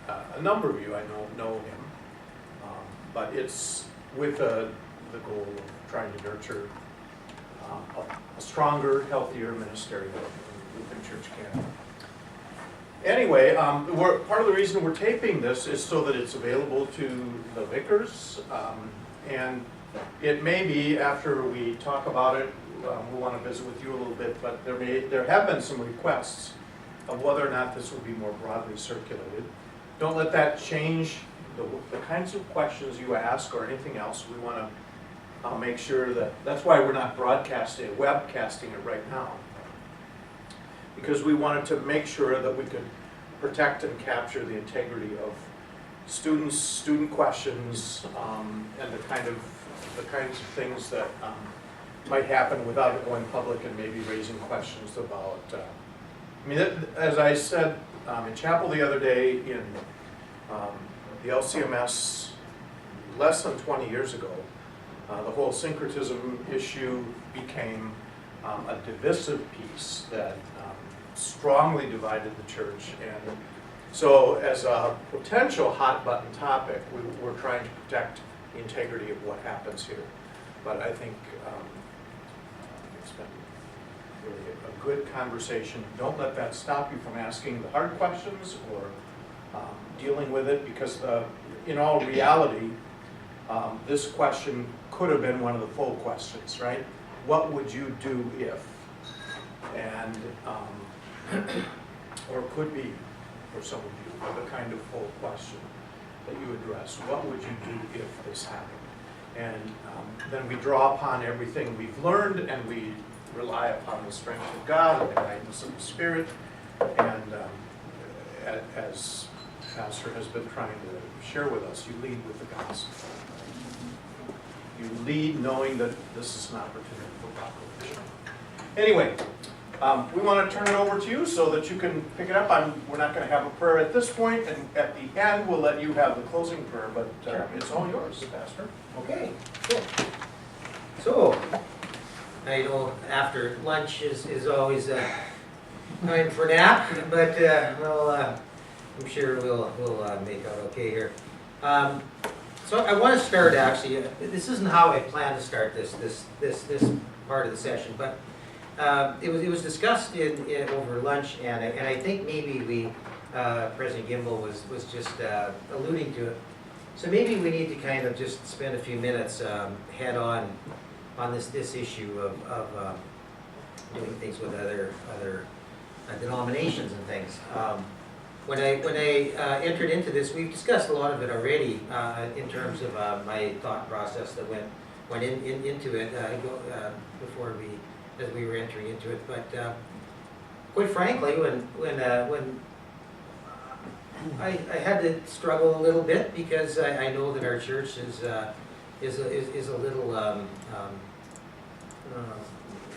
a number of you I know him, but it's with the goal of trying to nurture a stronger, healthier ministerial within Church Canada. Anyway, part of the reason we're taping this is so that it's available to the vicars, and it may be after we talk about it, we'll want to visit with you a little bit, but there have been some requests of whether or not this will be more broadly circulated. Don't let that change the kinds of questions you ask or anything else. We want to make sure that's why we're not broadcasting, webcasting it right now, because we wanted to make sure that we could protect and capture the integrity of student questions, and the kinds of things that might happen without it going public and maybe raising questions about. I mean, as I said in chapel the other day, in the LCMS less than 20 years ago, the whole syncretism issue became a divisive piece that strongly divided the church. And so as a potential hot button topic, we're trying to protect the integrity of what happens here. But I think it's been really a good conversation. Don't let that stop you from asking the hard questions or dealing with it, because in all reality, this question could have been one of the full questions, right? What would you do if? And or could be, for some of you, the kind of full question that you address. What would you do if this happened? And then we draw upon everything we've learned, and we rely upon the strength of God and the guidance of the Spirit. And as Pastor has been trying to share with us, you lead with the gospel. You lead knowing that this is an opportunity for proclamation. Anyway, we want to turn it over to you so that you can pick it up. We're not going to have a prayer at this point, and at the end we'll let you have the closing prayer, but it's all yours, Pastor. Okay, cool. So, I know after lunch is always time for nap, but I'm sure we'll make out okay here. So I want to start actually. This isn't how I plan to start this part of the session, but it was discussed in over lunch, and I think maybe President Gimbel was just alluding to it. So maybe we need to kind of just spend a few minutes head on this issue of doing things with other denominations and things. When I entered into this, we've discussed a lot of it already in terms of my thought process that went into it before as we were entering into it. But quite frankly, when I had to struggle a little bit, because I know that our church is a little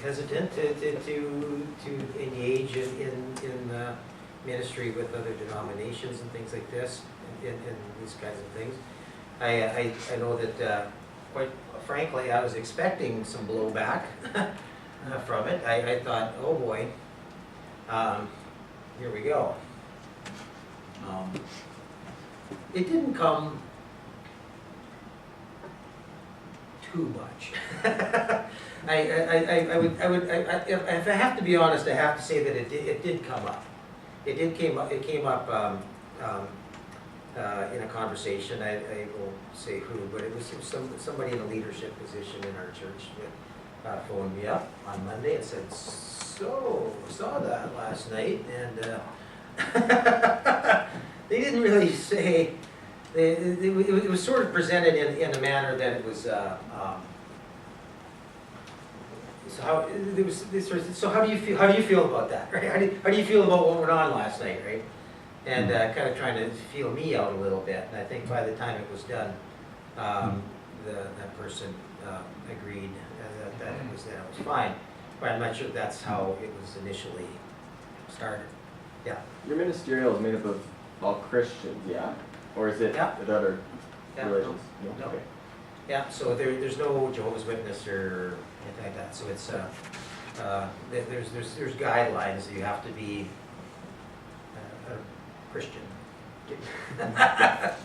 hesitant to engage in ministry with other denominations and things like this, and these kinds of things. I know that quite frankly I was expecting some blowback from it. I thought, oh boy, here we go. It didn't come too much. If I have to be honest, I have to say that it did come up. It came up in a conversation. I won't say who, but it was somebody in a leadership position in our church that phoned me up on Monday and said, "So, saw that last night," and they didn't really say. It was sort of presented in a manner that it was. So how do you feel? How do you feel about that? Right? How do you feel about what went on last night? Right? And kind of trying to feel me out a little bit. And I think by the time it was done, that person agreed that it was fine. But I'm not sure that's how it was initially started. Yeah. Your ministerial is made up of all Christians, yeah? Or is it with other religions? No. Okay. Yeah, so there's no Jehovah's Witness or anything like that. So it's there's guidelines that you have to be a Christian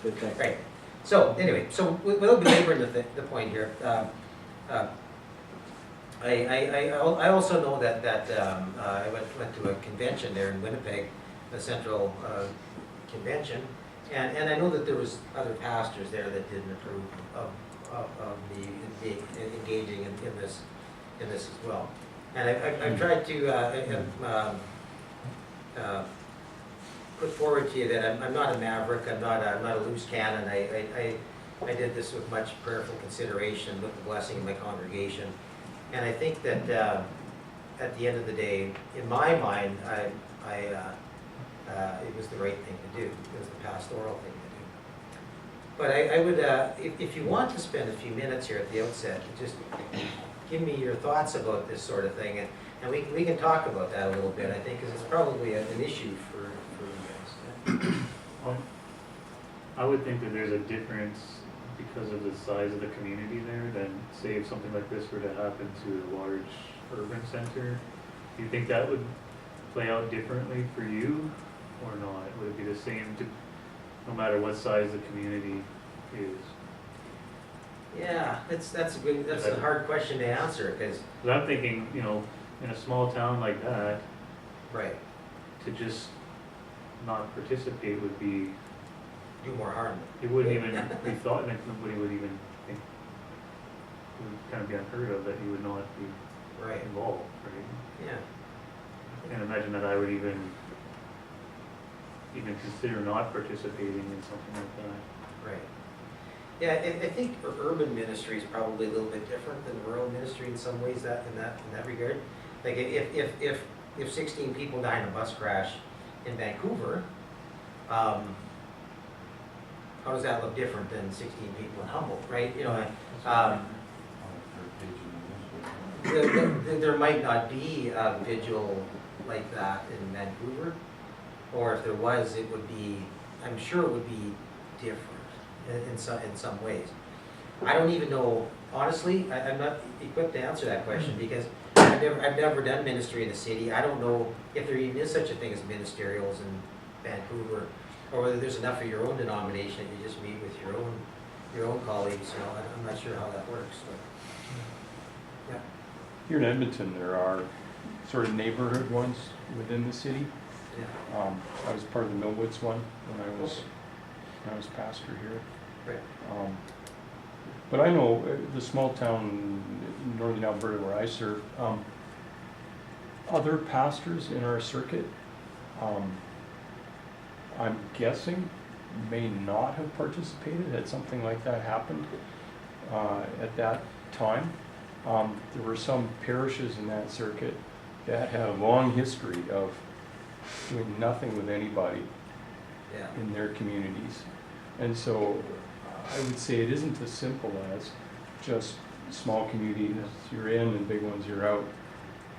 Good, thanks. Right. So anyway, so without belaboring the point here, I also know that I went to a convention there in Winnipeg, the Central Convention, and I know that there was other pastors there that didn't approve of the engaging in this as well. And I've tried to put forward to you that I'm not a maverick, I'm not a loose cannon. I did this with much prayerful consideration, with the blessing of my congregation. And I think that at the end of the day, in my mind, it was the right thing to do. It was the pastoral thing to do. But I would, if you want to spend a few minutes here at the outset, just give me your thoughts about this sort of thing, and we can talk about that a little bit, I think, because it's probably an issue for you guys. Well, I would think that there's a difference because of the size of the community there than, say, if something like this were to happen to a large urban center. Do you think that would play out differently for you or not? Would it be the same no matter what size the community is? Yeah, that's a hard question to answer, because I'm thinking, in a small town like that, right, to just not participate would be, do more harm. it wouldn't even be thought, and nobody would even think, it would kind of be unheard of that you would not be Right. involved, right? Yeah. I can't imagine that I would even consider not participating in something like that. Right. Yeah, I think urban ministry is probably a little bit different than rural ministry in some ways. In that regard, like if 16 people die in a bus crash in Vancouver, how does that look different than 16 people in Humboldt, right? There might not be a vigil like that in Vancouver, or if there was, it would be, I'm sure it would be different in some ways. I don't even know, honestly, I'm not equipped to answer that question, because I've never done ministry in a city. I don't know if there even is such a thing as ministerials in Vancouver, or whether there's enough of your own denomination that you just meet with your own colleagues. I'm not sure how that works. But, yeah. Here in Edmonton, there are sort of neighborhood ones within the city. Yeah. I was part of the Millwoods one when I was pastor here. Right. But I know the small town in northern Alberta where I serve, other pastors in our circuit, I'm guessing, may not have participated had something like that happened at that time. There were some parishes in that circuit that had a long history of doing nothing with anybody in their communities. And so I would say it isn't as simple as just small communities you're in and big ones you're out.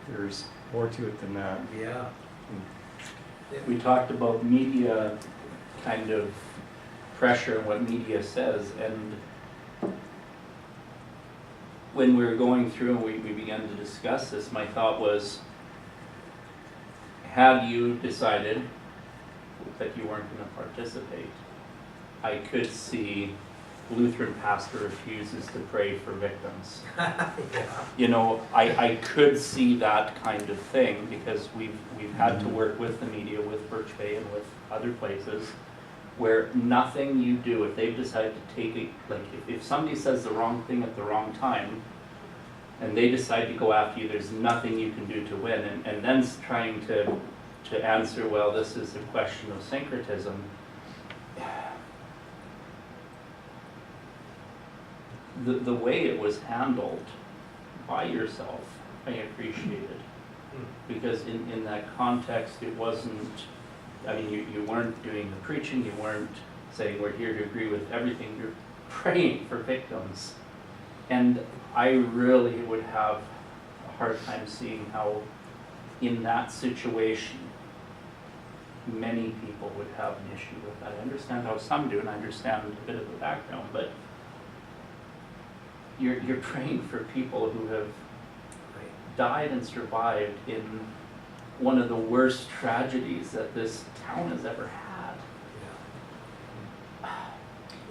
There's more to it than that. Yeah. We talked about media kind of pressure and what media says, and when we were going through and we began to discuss this, my thought was, had you decided that you weren't going to participate, I could see Lutheran pastor refuses to pray for victims. Yeah. I could see that kind of thing, because we've had to work with the media, with Birch Bay and with other places, where nothing you do, if they've decided to take it, like if somebody says the wrong thing at the wrong time, and they decide to go after you, there's nothing you can do to win. And then trying to answer, well, this is a question of syncretism. The way it was handled by yourself, I appreciated. Because in that context, it wasn't, I mean, you weren't doing the preaching, you weren't saying we're here to agree with everything, you're praying for victims. And I really would have a hard time seeing how, in that situation, many people would have an issue with that. I understand how some do, and I understand a bit of the background, but you're praying for people who have died and survived in one of the worst tragedies that this town has ever had.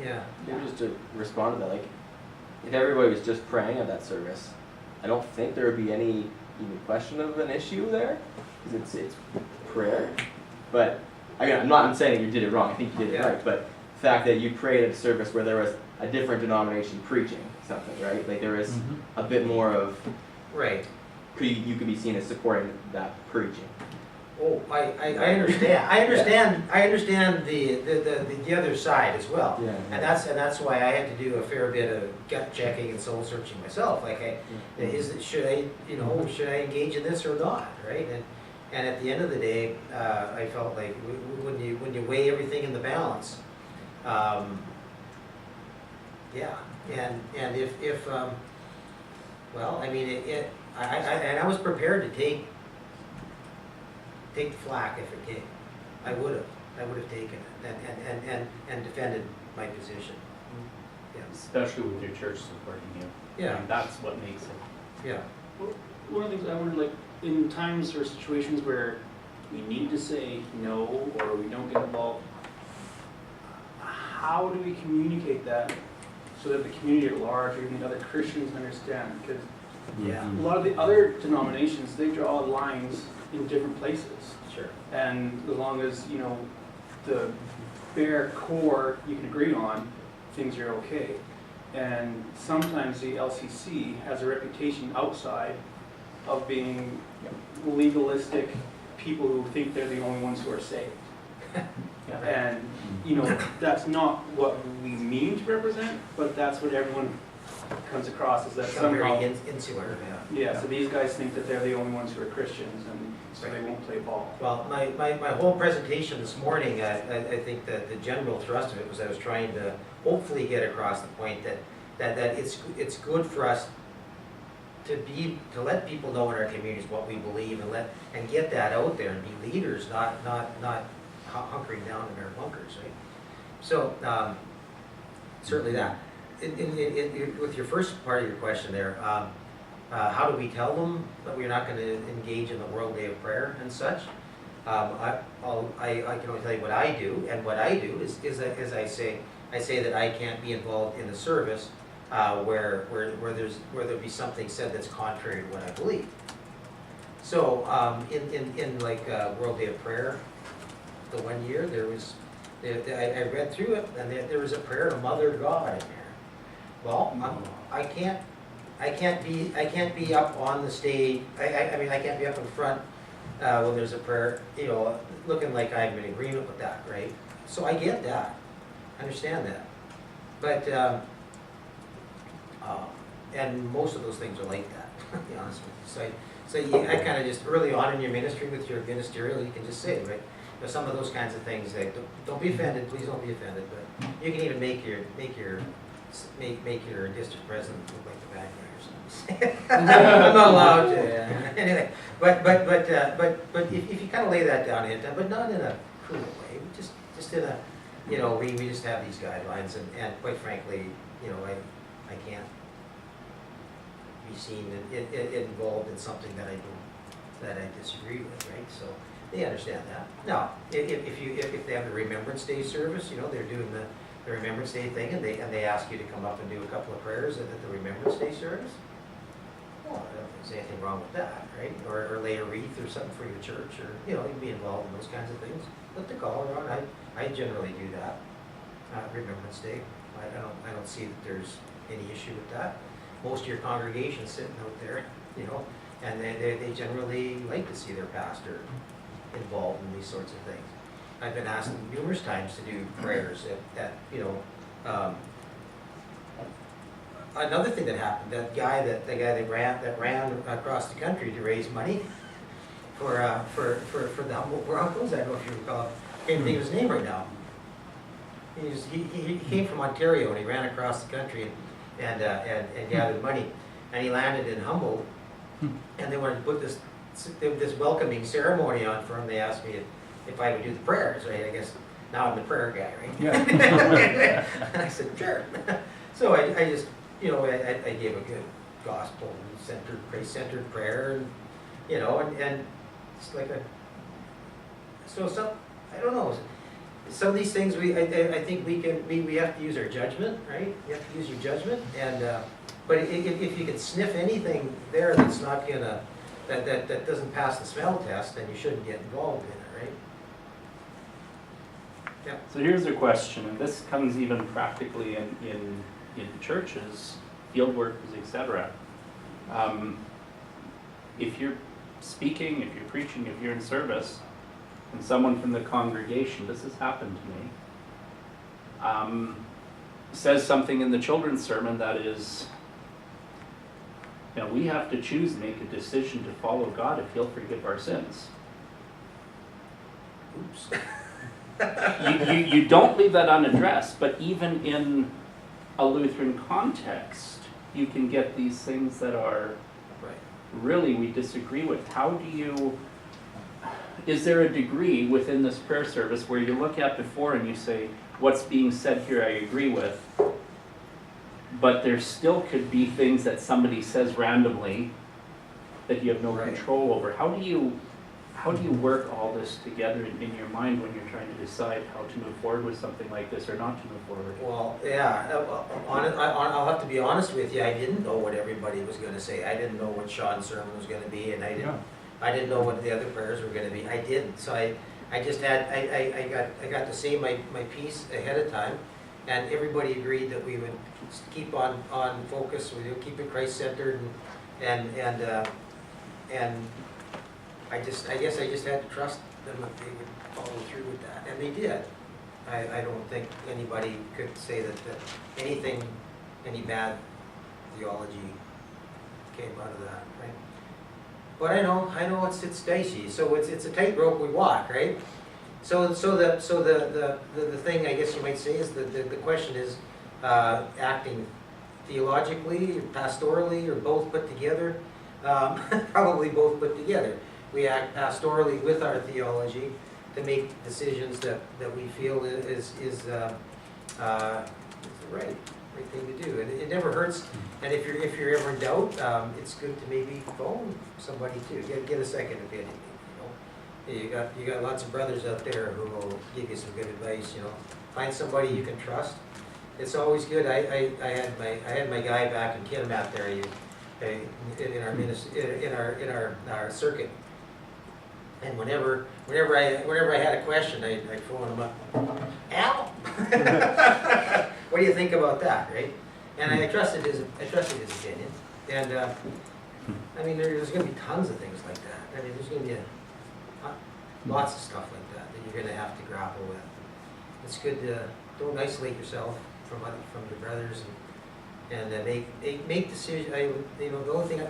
Yeah. Maybe just to respond to that, like, if everybody was just praying at that service, I don't think there would be any even question of an issue there, because it's prayer. But again, I'm saying you did it wrong. I think you did it Yeah. right. But the fact that you prayed at a service where there was a different denomination preaching something, right? Like there was Mhm. a bit more of, Right. you could be seen as supporting that preaching. Oh, I understand. I understand the other side as well. Yeah. And that's why I had to do a fair bit of gut checking and soul searching myself. Like, should I engage in this or not, right? And at the end of the day, I felt like when you weigh everything in the balance, yeah. And if well, I mean, I was prepared to take the flack if it came. I would have taken it and defended my position. Yeah. Especially with your church supporting you. I Yeah. mean, that's what makes it. Yeah. One of the things I wonder, like, in times or situations where we need to say no or we don't get involved, how do we communicate that so that the community at large or even other Christians understand? Because Yeah. a lot of the other denominations, they draw lines in different places. Sure. And as long as, you know, the bare core you can agree on, things are okay. And sometimes the LCC has a reputation outside of being legalistic people who think they're the only ones who are saved. And, you know, that's not what we mean to represent, but that's what everyone comes across, is that Become somehow, very insular, yeah. yeah, so these guys think that they're the only ones who are Christians, and so they won't play ball. Well, my whole presentation this morning, I think that the general thrust of it was I was trying to hopefully get across the point that it's good for us to let people know in our communities what we believe and get that out there and be leaders, not hunkering down in our bunkers, right? So certainly that. With your first part of your question there, how do we tell them that we're not going to engage in the World Day of Prayer and such? I can only tell you what I do, and what I do is I say that I can't be involved in the service where there be something said that's contrary to what I believe. So in like World Day of Prayer, the one year I read through it, and there was a prayer to Mother God in there. Well, I can't be up on the stage. I mean, I can't be up in front when there's a prayer, you know, looking like I'm in agreement with that, right? So I get that, I understand that, but and most of those things are like that, to be honest with you. So I kind of just early on in your ministry with your ministerial, you can just say, right? There's some of those kinds of things that don't be offended, please don't be offended, but you can even make your district president look like the bad guy or something. I'm not allowed to. Yeah. Anyway, but if you kind of lay that down, but not in a cruel way, just in a, you know, we just have these guidelines, and quite frankly, you know, I can't be seen involved in something that I disagree with, right? So they understand that. Now, if they have the Remembrance Day service, you know, they're doing the Remembrance Day thing, and they ask you to come up and do a couple of prayers at the Remembrance Day service. Well, I don't think there's anything wrong with that, right? Or lay a wreath or something for your church, or, you know, you can be involved in those kinds of things. Put the call on. I generally do that. Remembrance Day. I don't see that there's any issue with that. Most of your congregation's sitting out there, you know, and they generally like to see their pastor involved in these sorts of things. I've been asked numerous times to do prayers at you know, another thing that happened, the guy that ran across the country to raise money for the Humboldt Broncos. I don't know if you recall, I can't think of his name right now. He came from Ontario, and he ran across the country and gathered money, and he landed in Humboldt, and they wanted to put this welcoming ceremony on for him. They asked me if I would do the prayers, right? I guess now I'm the prayer guy, right? Yeah. And I said, sure. So I just, you know, I gave a good gospel-centered, Christ-centered prayer, and, you know, and it's like so some, I don't know, some of these things, I think we have to use our judgment, right? You have to use your judgment, and, but if you can sniff anything there that's not gonna, that doesn't pass the smell test, then you shouldn't get involved in it, right? Yeah. So here's a question, and this comes even practically in churches, field workers, etc. If you're speaking, if you're preaching, if you're in service, and someone from the congregation, this has happened to me, says something in the children's sermon that is, you know, we have to choose and make a decision to follow God if He'll forgive our sins. Oops. You don't leave that unaddressed, but even in a Lutheran context, you can get these things that are Right. really we disagree with. How do you, is there a degree within this prayer service where you look at before and you say, what's being said here I agree with, but there still could be things that somebody says randomly that you have no Right. control over. How do you work all this together in your mind when you're trying to decide how to move forward with something like this or not to move forward? Well, yeah, I'll have to be honest with you, I didn't know what everybody was gonna say. I didn't know what Sean's sermon was gonna be, and I didn't know what the other prayers were gonna be. I didn't, so I just had, I got to say my piece ahead of time, and everybody agreed that we would keep on focus, we would keep it Christ-centered, and I guess I just had to trust them that they would follow through with that, and they did. I don't think anybody could say that anything, any bad theology came out of that, right? But I know it's dicey, so it's a tightrope we walk, right? So the thing, I guess you might say, is the question is acting theologically, or pastorally, or both put together. Probably both put together. We act pastorally with our theology to make decisions that we feel is the right thing to do. And it never hurts. And if you're ever in doubt, it's good to maybe phone somebody too. Get a second opinion. You got lots of brothers out there who will give you some good advice. You know, find somebody you can trust. It's always good. I had my guy back in Kitimat there. In our circuit. And whenever I had a question, I'd phone him up. Al, what do you think about that, right? And I trusted his opinion. And I mean, there's going to be tons of things like that. I mean, there's going to be lots of stuff like that you're going to have to grapple with. It's good to don't isolate yourself from your brothers and make decisions. The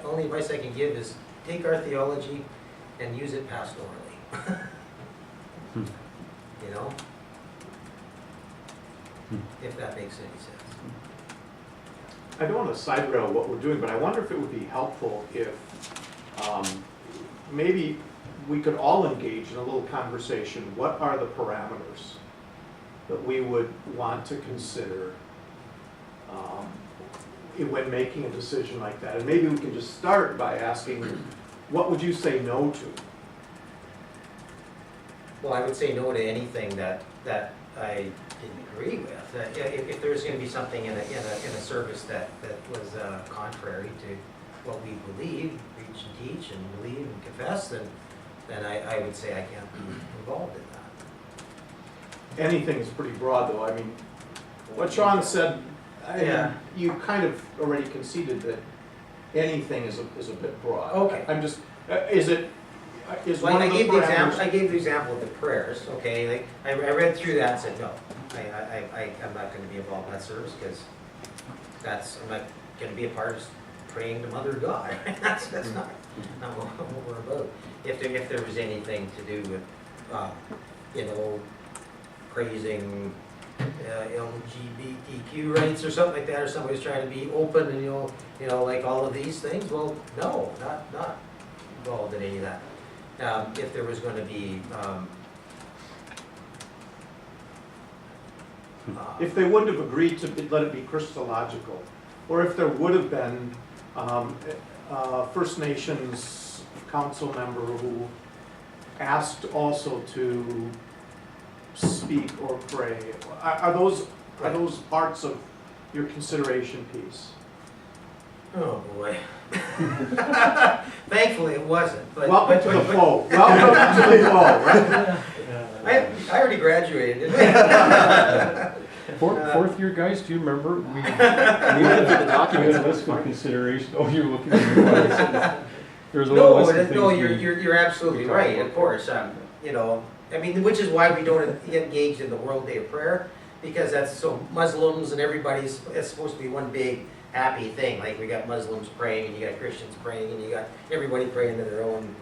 only advice I can give is take our theology and use it pastorally. You know, if that makes any sense. I don't want to side rail what we're doing, but I wonder if it would be helpful if maybe we could all engage in a little conversation. What are the parameters that we would want to consider when making a decision like that? And maybe we can just start by asking, what would you say no to? Well, I would say no to anything that I didn't agree with. If there was going to be something in a service that was contrary to what we believe, preach and teach and believe and confess, then I would say I can't be involved in that. Anything is pretty broad, though. I mean, what Sean said, you kind of already conceded that anything is a bit broad. Okay. I'm just, is Like one I of the gave parameters? I gave the example of the prayers. Okay, like I read through that and said no, I'm not going to be involved in that service because I'm not going to be a part of praying to Mother God. that's not what we're about. If there was anything to do with praising LGBTQ rights or something like that, or somebody's trying to be open and like all of these things, well, no, not involved in any of that. If there was going to be if they wouldn't have agreed to let it be Christological, or if there would have been First Nations council member who asked also to speak or pray? Are those parts of your consideration piece? Oh, boy. Thankfully, it wasn't, but. Welcome to the flow. Welcome to the flow, right? I already graduated, didn't I? Fourth year guys, do you remember? We We went through the had documents. a list of consideration. Oh, you're looking at your files. There's a No, whole list of things. no, we- you're absolutely right, of course, you know, I mean, which is why we don't engage in the World Day of Prayer, because that's so Muslims and everybody's, it's supposed to be one big happy thing, like we got Muslims praying, and you got Christians praying, and you got everybody praying to their own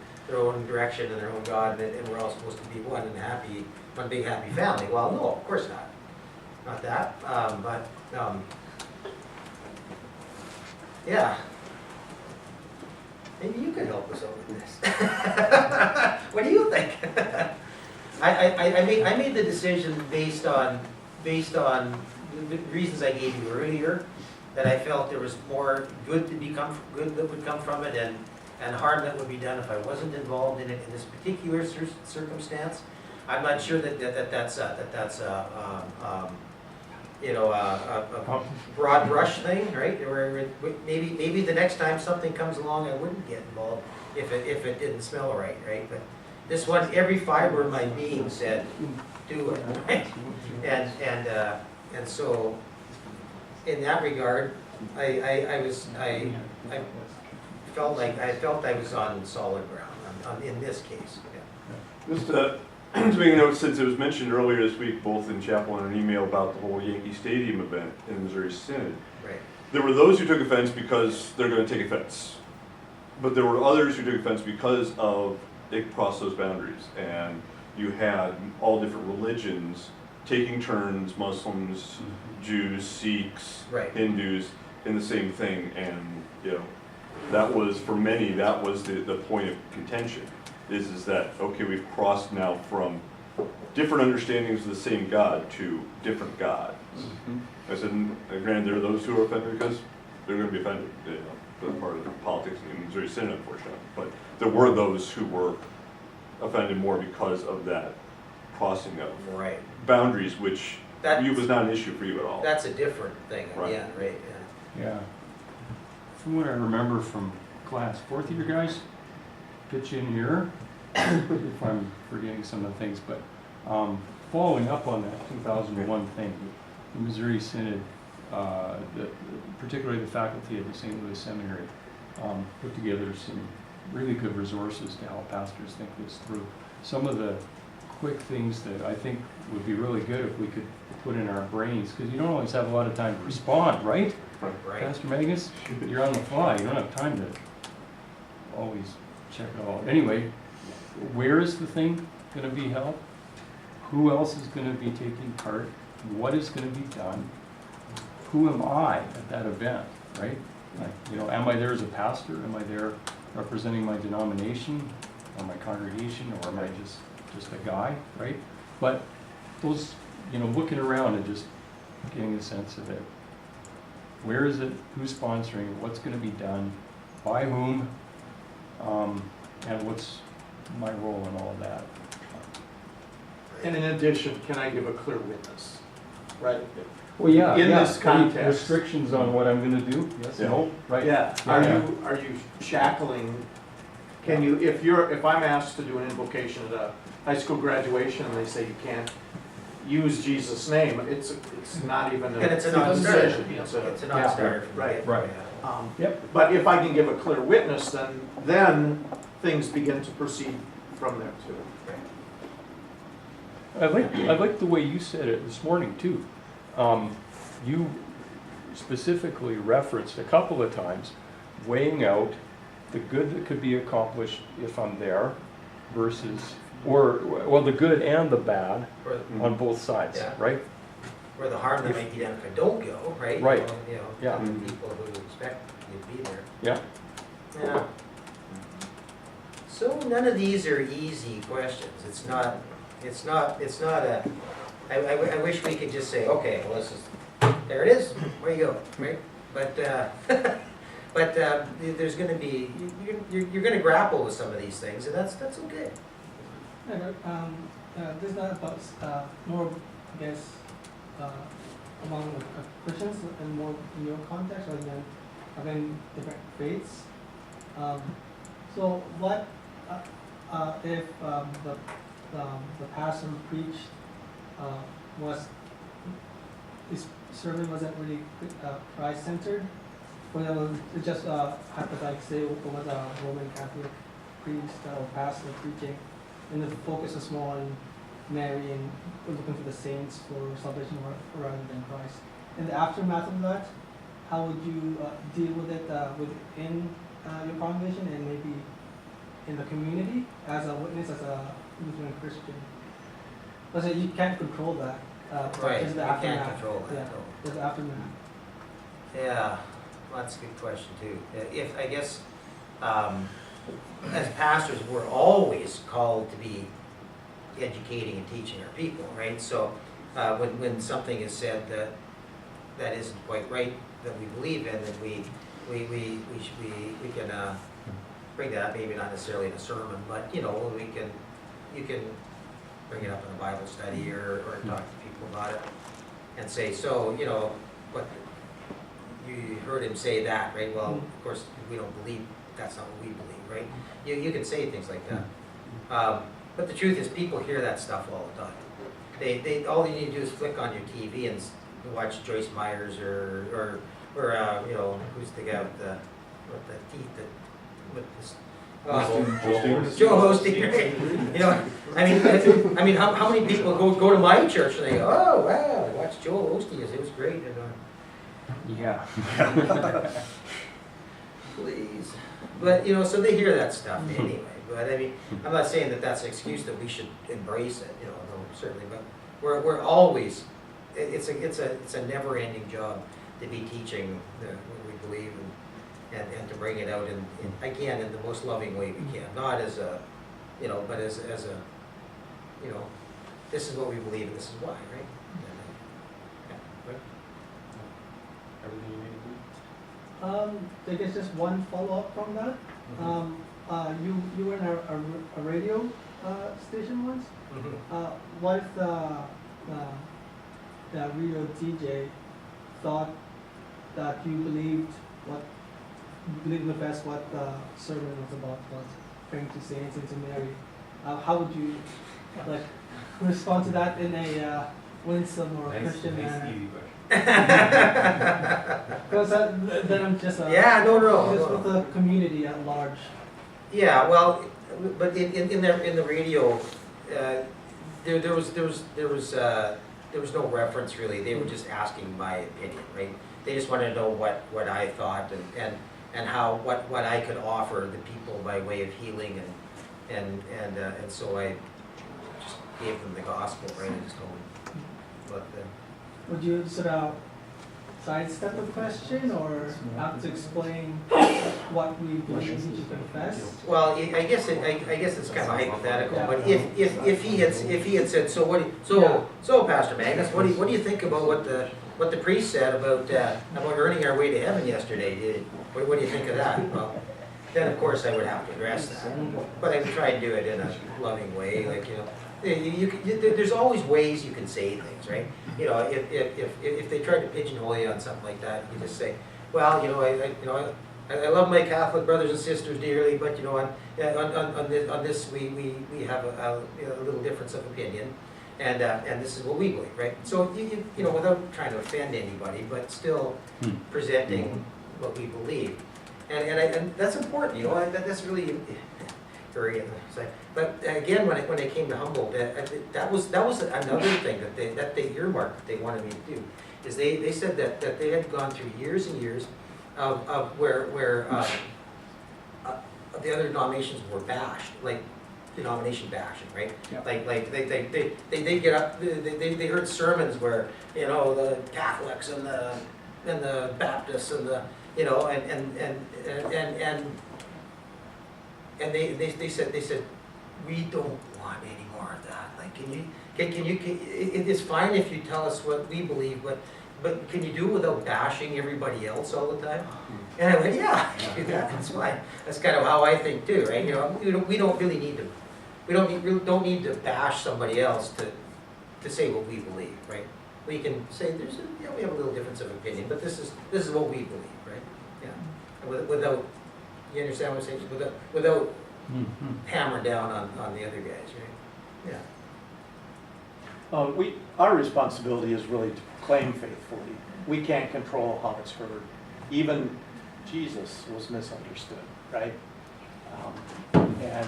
direction and their own God, and we're all supposed to be one and happy, one big happy family. Well, no, of course not that, but, yeah. Maybe you could help us out with this. What do you think? I made the decision based on the reasons I gave you earlier, that I felt there was more good that would come from it, and harm that would be done if I wasn't involved in it in this particular circumstance. I'm not sure that's a broad brush thing, right? Or maybe the next time something comes along, I wouldn't get involved if it didn't smell right? But this one, every fiber of my being said, do it, right? And so, in that regard, I felt I was on solid ground in this case. Yeah. Just to make a note, since it was mentioned earlier this week, both in chapel and an email about the whole Yankee Stadium event in Missouri Synod, Right. there were those who took offense because they're going to take offense. But there were others who took offense because of they crossed those boundaries. And you had all different religions taking turns, Muslims, Jews, Sikhs, Right. Hindus, in the same thing. And, that was, for many, that was the point of contention. Is that, okay, we've crossed now from different understandings of the same God to different gods. I said, and granted, there are those who are offended because they're going to be offended. That's part of the politics in Missouri Synod, unfortunately. But there were those who were offended more because of that crossing of Right. boundaries, which That- was not an issue for you at all. That's a different thing, Right. yeah, right, yeah. Yeah. From what I remember from class, fourth year guys, pitch in here, if I'm forgetting some of the things, but following up on that 2001 thing, the Missouri Synod, particularly the faculty of the St. Louis Seminary, put together some really good resources to help pastors think this through. Some of the quick things that I think would be really good if we could put in our brains, because you don't always have a lot of time to respond, right? Right. Pastor Magnus, you're on the fly, you don't have time to always check it all. Anyway, where is the thing going to be held? Who else is going to be taking part? What is going to be done? Who am I at that event, right? Like, am I there as a pastor? Am I there representing my denomination or my congregation, or am I just a guy, right? But those, looking around and just getting a sense of it. Where is it? Who's sponsoring it? What's going to be done? By whom? And what's my role in all of that? And in addition, can I give a clear witness? Right? Well, yeah. In this Any context. restrictions on what I'm going to do? Yes, Yeah. no, right? Yeah. Yeah. Are you shackling? Can you, if I'm asked to do an invocation at a high school graduation and they say you can't use Jesus' name, it's not even And it's a decision. non-starter. It's a non-starter. from the right, get-go, right. yeah. Yep. But if I can give a clear witness, then things begin to proceed from there too. I like the way you said it this morning too. You specifically referenced a couple of times weighing out the good that could be accomplished if I'm there versus, the good and the bad Or, on both sides, Yeah. right? or the harm that might be done if I don't go, right? Right. Yeah. Yeah. The people who expect you to be there. Yeah. Yeah. So none of these are easy questions. It's not a, I wish we could just say, okay, well, there it is, where you go, right? But, there's gonna be, you're gonna grapple with some of these things, and that's okay. this is not about, more, I guess, among Christians and more in your context rather than having different faiths. So what, if the pastor who preached his sermon wasn't really Christ-centered? For example, it just happened like say it was a Roman Catholic priest or pastor preaching, and the focus was more on Mary and looking for the saints for salvation rather than Christ. In the aftermath of that, how would you deal with it within your congregation and maybe in the community as a witness, as a Lutheran Christian? Because you can't control that. Right, just you the can't aftermath. control that, Yeah, no. just the aftermath. Yeah, well, that's a good question too. If, I guess, as pastors, we're always called to be educating and teaching our people, right? So, when something is said that isn't quite right, that we believe in, then we can bring that up, maybe not necessarily in a sermon, but, you can bring it up in a Bible study or talk to people about it and say, so, what, you heard him say that, right? Well, of course, we don't believe, that's not what we believe, right? You can say things like that. But the truth is, people hear that stuff all the time. They all you need to do is flick on your TV and watch Joyce Myers or who's the guy with the teeth with this. Joel Osteen, right? I mean, how many people go to my church and they go, oh wow, I watched Joel Osteen, it was great. And, Yeah. please, but so they hear that stuff anyway. But I mean, I'm not saying that that's an excuse that we should embrace it. No, certainly. But we're always, it's a never-ending job to be teaching what we believe and to bring it out in again in the most loving way we can. Not as a, but as a, this is what we believe and this is why, right? Everything you need to do? I guess just one follow-up from that. You were in a radio station once. What if the radio DJ thought that you believed in the best what the sermon was about, was praying to saints and to Mary? How would you respond to that in a winsome or Christian manner? Because then I'm just just with the community at large. Yeah, well, but in the radio, there was no reference really. They were just asking my opinion, right? They just wanted to know what I thought and how what I could offer the people by way of healing and so I just gave them the gospel, right? I just told them what the. Would you sort of sidestep the question or have to explain what we believe you should confess? Well, I guess it's kind of hypothetical, but if he had said, so Pastor Magnus, what do you think about what the priest said about earning our way to heaven yesterday? What do you think of that? Well, then of course I would have to address that, but I would try and do it in a loving way, there's always ways you can say things, right? If they try to pigeonhole you on something like that, you just say, well, I love my Catholic brothers and sisters dearly, but on this we have a little difference of opinion, and this is what we believe, right? So without trying to offend anybody, but still presenting what we believe, and that's important, that's really. But again, when I came to Humboldt, that was another thing that they earmarked that they wanted me to do, is they said that they had gone through years and years of where the other denominations were bashed, like denomination bashing, right? Yep. Like they get up, they heard sermons where the Catholics and the Baptists and the and they said we don't want any more of that. Like, it's fine if you tell us what we believe, but can you do it without bashing everybody else all the time? And I went, yeah, I can do that. That's fine. That's kind of how I think too, right? We don't really need to really don't need to bash somebody else to say what we believe, right? We can say we have a little difference of opinion, but this is what we believe, right? Yeah. Without, you understand what I'm saying? Without hammering down on the other guys, right? Yeah. Our responsibility is really to proclaim faithfully. We can't control how it's heard. Even Jesus was misunderstood, right? And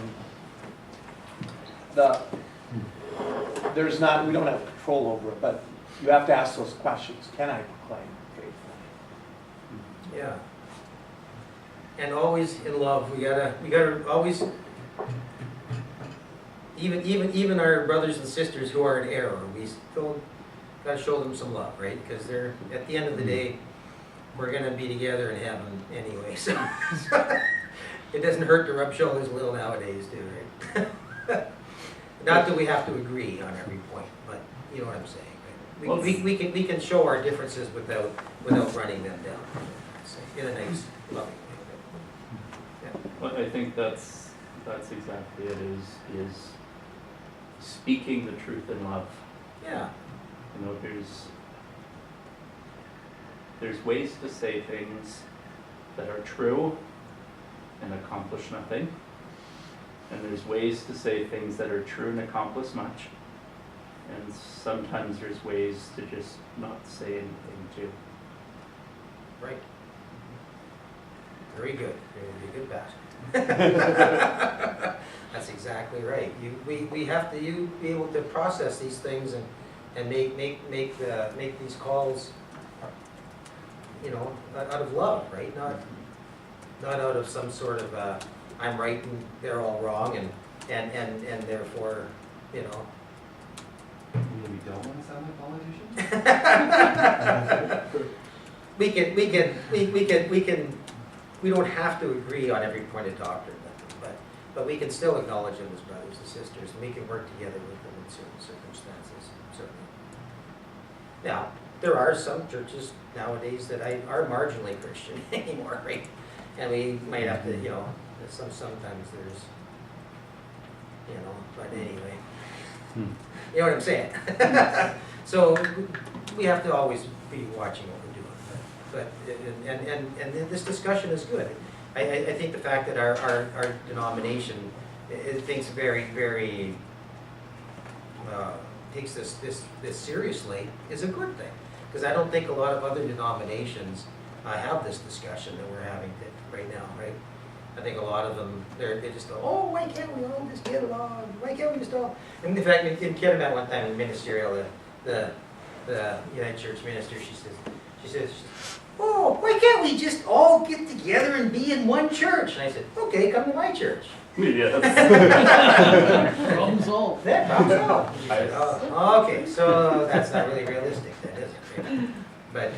we don't have control over it, but you have to ask those questions. Can I proclaim faithfully? Yeah. And always in love. We gotta always, even our brothers and sisters who are in error, we still gotta show them some love, right? Because they're, at the end of the day, we're gonna be together in heaven anyway. So it doesn't hurt to rub shoulders a little nowadays, too, right? Not that we have to agree on every point, but you know what I'm saying, right? We can show our differences without running them down, in a nice, loving way. Yeah. Well, I think that's exactly it, is speaking the truth in love. Yeah. You know, there's ways to say things that are true and accomplish nothing. And there's ways to say things that are true and accomplish much. And sometimes there's ways to just not say anything too. Right. Very good. Very good, Pat. That's exactly right. We have to be able to process these things and make these calls, you know, out of love, right? Not out of some sort of I'm right and they're all wrong, and therefore, you know. We don't want to sound like politicians? We don't have to agree on every point of doctrine, but we can still acknowledge them as brothers and sisters, and we can work together with them in certain circumstances, certainly. Now, there are some churches nowadays that are marginally Christian anymore, right? And we might have to, you know, sometimes there's, you know, but anyway. You know what I'm saying? So we have to always be watching what we're doing. But this discussion is good. I think the fact that our denomination thinks very takes this seriously is a good thing, because I don't think a lot of other denominations have this discussion that we're having right now, right? I think a lot of them, they just go, oh, why can't we all just get along? Why can't we just all? And in fact, in Kiddermat one time in ministerial, the United Church minister, she says, oh, why can't we just all get together and be in one church? And I said, okay, come to my church. Yes. Problem solved. Yeah, problem solved. She said, oh, okay, so that's not really realistic then, is it? Right? But,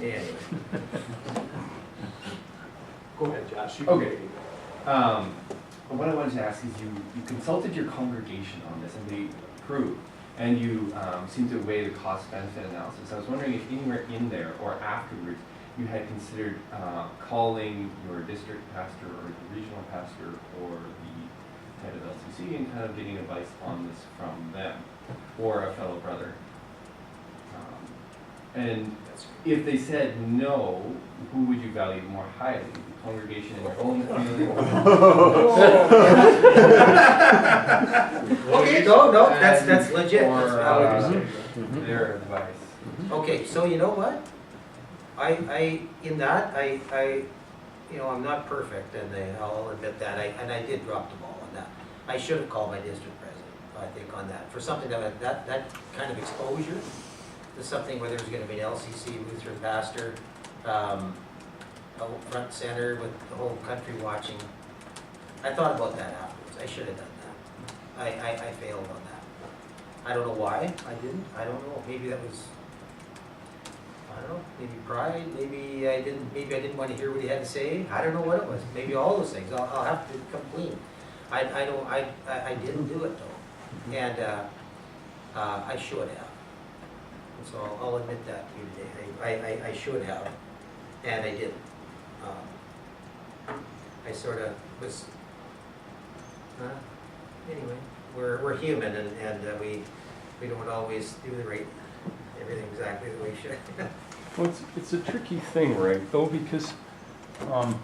anyway. Go ahead, Josh. Okay. What I wanted to ask is you consulted your congregation on this and they approved, and you seemed to weigh the cost-benefit analysis. I was wondering if anywhere in there or afterwards you had considered calling your district pastor or the regional pastor or the head of LCC and kind of getting advice on this from them or a fellow brother. And if they said no, who would you value more highly? The congregation in your own feeling? Okay, no, that's legit. Or That's valid. their advice? Okay, so you know what? I you know, I'm not perfect, and I'll admit that. And I did drop the ball on that. I should have called my district president, I think, on that, for something that kind of exposure to something where there's going to be an LCC Lutheran pastor, front center with the whole country watching. I thought about that afterwards. I should have done that. I failed on that. I don't know why I didn't. I don't know. Maybe that was, I don't know, maybe pride. Maybe I didn't want to hear what he had to say. I don't know what it was. Maybe all those things. I'll have to come clean. I didn't do it though, and I should have. And so I'll admit that to you today. I should have, and I didn't. I sort of was Anyway, we're human and we don't always do everything exactly the way we should. Well, it's a tricky thing, right, though, because uh,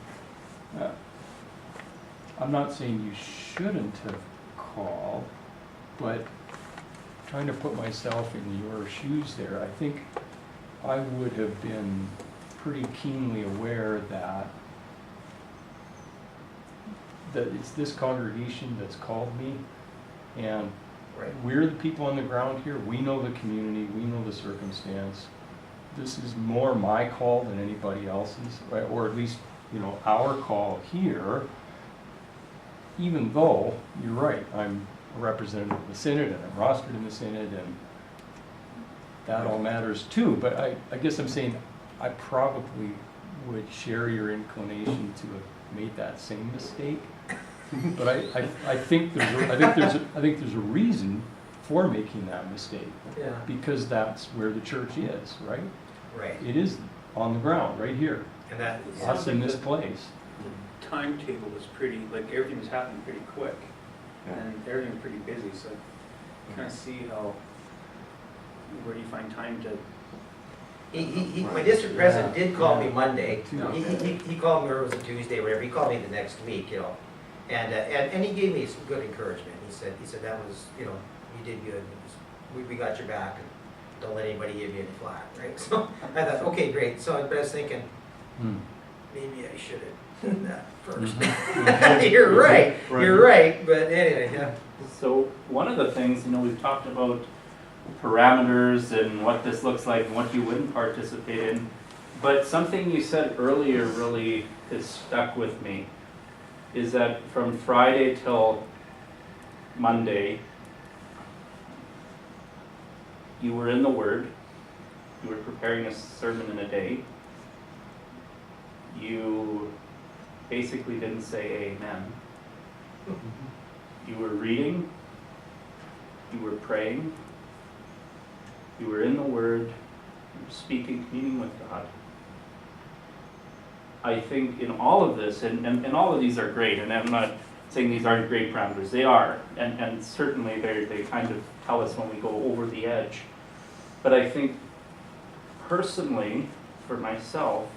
I'm not saying you shouldn't have called, but trying to put myself in your shoes there, I think I would have been pretty keenly aware that it's this congregation that's called me, and Right. we're the people on the ground here. We know the community. We know the circumstance. This is more my call than anybody else's, right? Or at least, our call here. Even though, you're right, I'm a representative of the synod and I'm rostered in the synod, and that all matters too. But I guess I'm saying I probably would share your inclination to have made that same mistake. But I think there's a reason for making that mistake, Yeah. because that's where the church is, right? Right. It is on the ground, right here, And that, us in this place. The timetable was pretty, like, everything was happening pretty quick, Yeah. and everything was pretty busy, so kind of see where do you find time to, my district president did call me Yeah. Monday. Yeah. He called me, or it was a Tuesday, whatever. He called me the next week, and he gave me some good encouragement. He said that was, you did good. We got your back, and don't let anybody give you any flack, right? So I thought, okay, great. So I was thinking, maybe I should have done that first. You're right. You're right. But anyway, yeah. So one of the things, we've talked about parameters and what this looks like and what you wouldn't participate in, but something you said earlier really has stuck with me, is that from Friday till Monday, you were in the Word, you were preparing a sermon in a day, you basically didn't say amen. You were reading, you were praying, you were in the Word, you were speaking, communing with God. I think in all of this, and all of these are great, and I'm not saying these aren't great parameters, they are, and certainly they kind of tell us when we go over the edge. But I think personally, for myself,